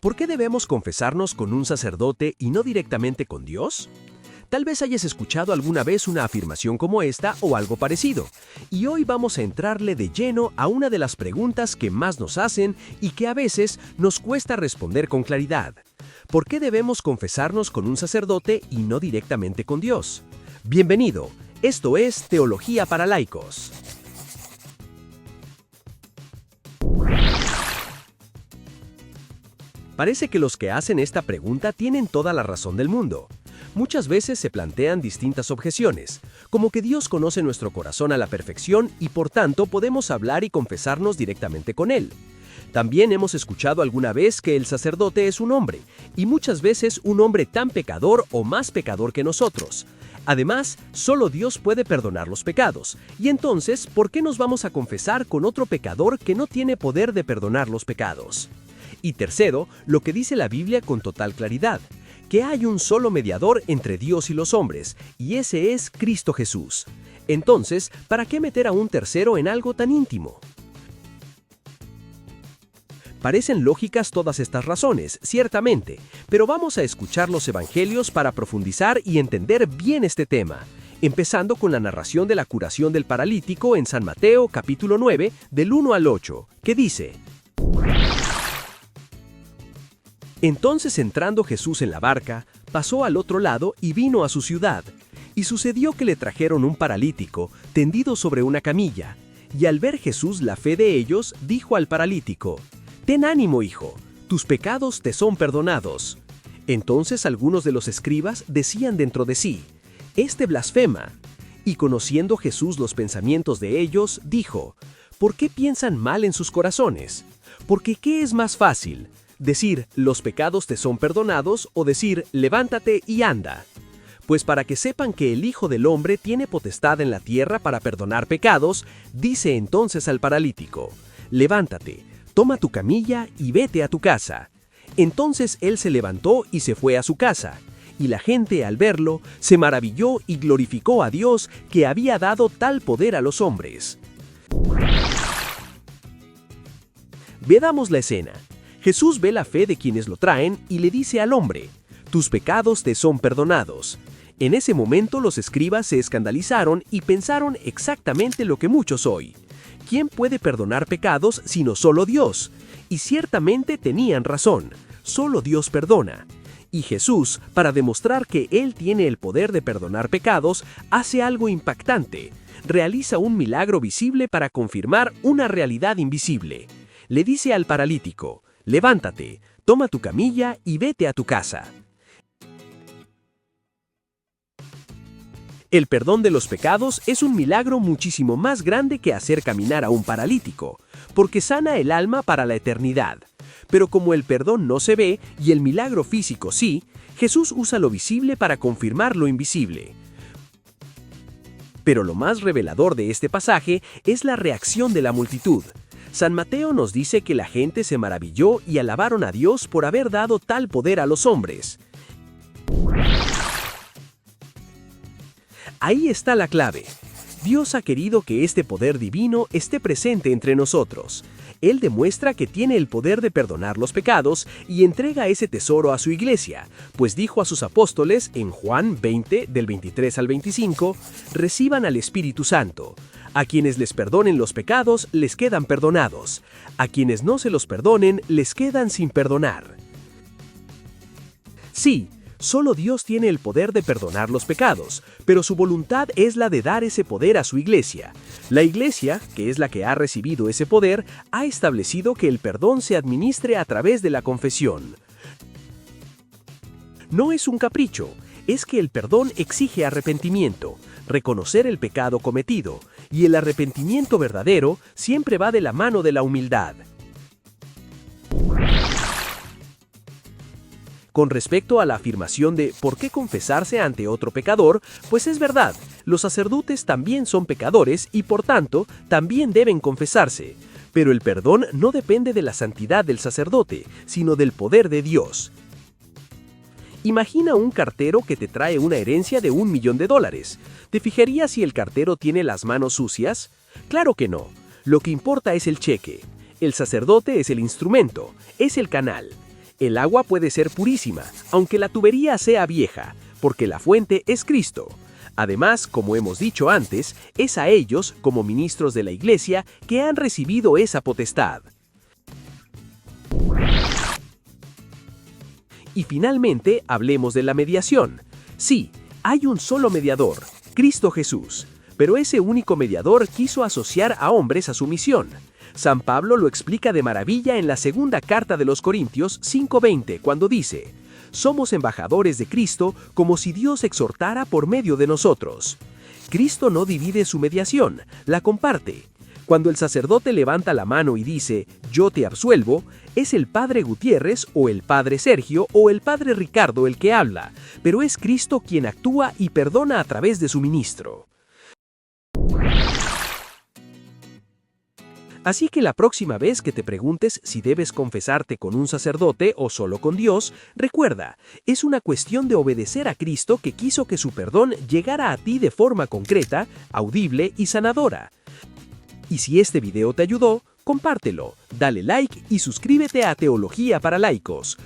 ¿Por qué debemos confesarnos con un sacerdote y no directamente con Dios? Tal vez hayas escuchado alguna vez una afirmación como esta o algo parecido, y hoy vamos a entrarle de lleno a una de las preguntas que más nos hacen y que a veces nos cuesta responder con claridad. ¿Por qué debemos confesarnos con un sacerdote y no directamente con Dios? Bienvenido, esto es Teología para Laicos. Parece que los que hacen esta pregunta tienen toda la razón del mundo. Muchas veces se plantean distintas objeciones, como que Dios conoce nuestro corazón a la perfección y por tanto podemos hablar y confesarnos directamente con Él. También hemos escuchado alguna vez que el sacerdote es un hombre, y muchas veces un hombre tan pecador o más pecador que nosotros. Además, solo Dios puede perdonar los pecados, y entonces, ¿por qué nos vamos a confesar con otro pecador que no tiene poder de perdonar los pecados? Y tercero, lo que dice la Biblia con total claridad, que hay un solo mediador entre Dios y los hombres, y ese es Cristo Jesús. Entonces, ¿para qué meter a un tercero en algo tan íntimo? Parecen lógicas todas estas razones, ciertamente, pero vamos a escuchar los evangelios para profundizar y entender bien este tema, empezando con la narración de la curación del paralítico en San Mateo capítulo 9, del 1 al 8, que dice: Entonces entrando Jesús en la barca, pasó al otro lado y vino a su ciudad. Y sucedió que le trajeron un paralítico, tendido sobre una camilla. Y al ver Jesús la fe de ellos, dijo al paralítico: «Ten ánimo, hijo, tus pecados te son perdonados». Entonces algunos de los escribas decían dentro de sí: «Este blasfema». Y conociendo Jesús los pensamientos de ellos, dijo: «¿Por qué piensan mal en sus corazones? Porque ¿qué es más fácil? Decir, los pecados te son perdonados, o decir, levántate y anda. Pues para que sepan que el Hijo del Hombre tiene potestad en la tierra para perdonar pecados, dice entonces al paralítico: levántate, toma tu camilla y vete a tu casa. Entonces él se levantó y se fue a su casa. Y la gente al verlo, se maravilló y glorificó a Dios que había dado tal poder a los hombres. Veamos la escena. Jesús ve la fe de quienes lo traen y le dice al hombre: «Tus pecados te son perdonados». En ese momento los escribas se escandalizaron y pensaron exactamente lo que muchos hoy: ¿quién puede perdonar pecados sino solo Dios? Y ciertamente tenían razón, solo Dios perdona. Y Jesús, para demostrar que Él tiene el poder de perdonar pecados, hace algo impactante. Realiza un milagro visible para confirmar una realidad invisible. Le dice al paralítico: «Levántate, toma tu camilla y vete a tu casa». El perdón de los pecados es un milagro muchísimo más grande que hacer caminar a un paralítico, porque sana el alma para la eternidad. Pero como el perdón no se ve y el milagro físico sí, Jesús usa lo visible para confirmar lo invisible. Pero lo más revelador de este pasaje es la reacción de la multitud. San Mateo nos dice que la gente se maravilló y alabaron a Dios por haber dado tal poder a los hombres. Ahí está la clave. Dios ha querido que este poder divino esté presente entre nosotros. Él demuestra que tiene el poder de perdonar los pecados y entrega ese tesoro a su iglesia, pues dijo a sus apóstoles en Juan 20, del 23 al 25, «Reciban al Espíritu Santo. A quienes les perdonen los pecados, les quedan perdonados. A quienes no se los perdonen, les quedan sin perdonar». Sí, solo Dios tiene el poder de perdonar los pecados, pero su voluntad es la de dar ese poder a su iglesia. La iglesia, que es la que ha recibido ese poder, ha establecido que el perdón se administre a través de la confesión. No es un capricho, es que el perdón exige arrepentimiento, reconocer el pecado cometido, y el arrepentimiento verdadero siempre va de la mano de la humildad. Con respecto a la afirmación de ¿por qué confesarse ante otro pecador? Pues es verdad, los sacerdotes también son pecadores y por tanto también deben confesarse. Pero el perdón no depende de la santidad del sacerdote, sino del poder de Dios. Imagina un cartero que te trae una herencia de $1 millón. ¿Te fijarías si el cartero tiene las manos sucias? Claro que no. Lo que importa es el cheque. El sacerdote es el instrumento, es el canal. El agua puede ser purísima, aunque la tubería sea vieja, porque la fuente es Cristo. Además, como hemos dicho antes, es a ellos, como ministros de la Iglesia, que han recibido esa potestad. Y finalmente, hablemos de la mediación. Sí, hay un solo mediador, Cristo Jesús, pero ese único mediador quiso asociar a hombres a su misión. San Pablo lo explica de maravilla en la segunda carta de los Corintios 5:20, cuando dice: «Somos embajadores de Cristo como si Dios exhortara por medio de nosotros». Cristo no divide su mediación, la comparte. Cuando el sacerdote levanta la mano y dice, «Yo te absuelvo», es el padre Gutiérrez o el padre Sergio o el padre Ricardo el que habla, pero es Cristo quien actúa y perdona a través de su ministro. Así que la próxima vez que te preguntes si debes confesarte con un sacerdote o solo con Dios, recuerda, es una cuestión de obedecer a Cristo que quiso que su perdón llegara a ti de forma concreta, audible y sanadora. Y si este video te ayudó, compártelo, dale like y suscríbete a Teología para Laicos.